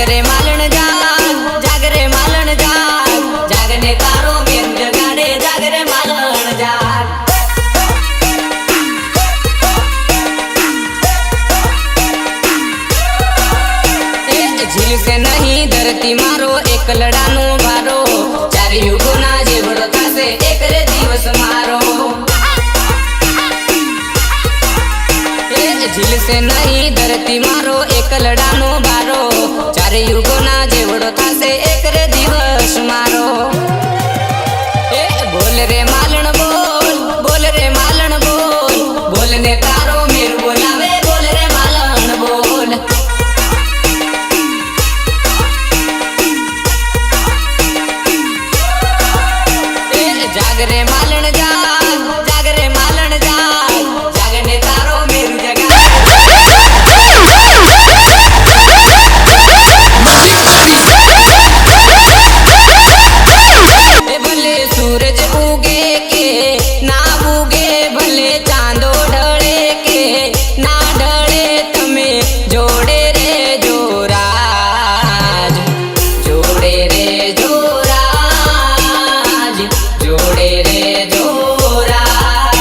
जागरे मालन जाग, जागरे मालन जाग, जागने तारो मेर जगाड़े जागरे मालन जाग। झील से नहीं धरती मारो एक लड़ानो भारो, चार युगो ना जेवड़ो थासे एक रे दिवस मारो। झील से नहीं धरती मारो एक लड़ानो भारो, चार युगो ना जेवड़ो थासे एक रे दिवस मारो। बोल रे मालन बोल, बोल रे मालन बोल, बोलने तारो मेर बोलावे बोल रे मालन बोल। जागरे मालन जाग, जागरे मालन जाग, जागने तारो मेरू जगा। भले सूरज उगे के ना उगे, भले चांदो ढले के ना ढले, तमे जोड़े रे जोराज, जोड़े रे जोराज, जोड़े रे जोराज।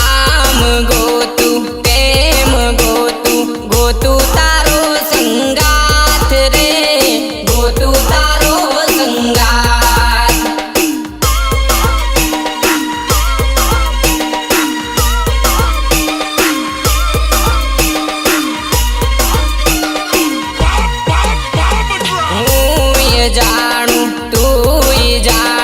आम गोतू प्रेम गोतू, गोतू तारो संगात रे, गोतू तारो संगात। हूँ ये जानू तू ही जान,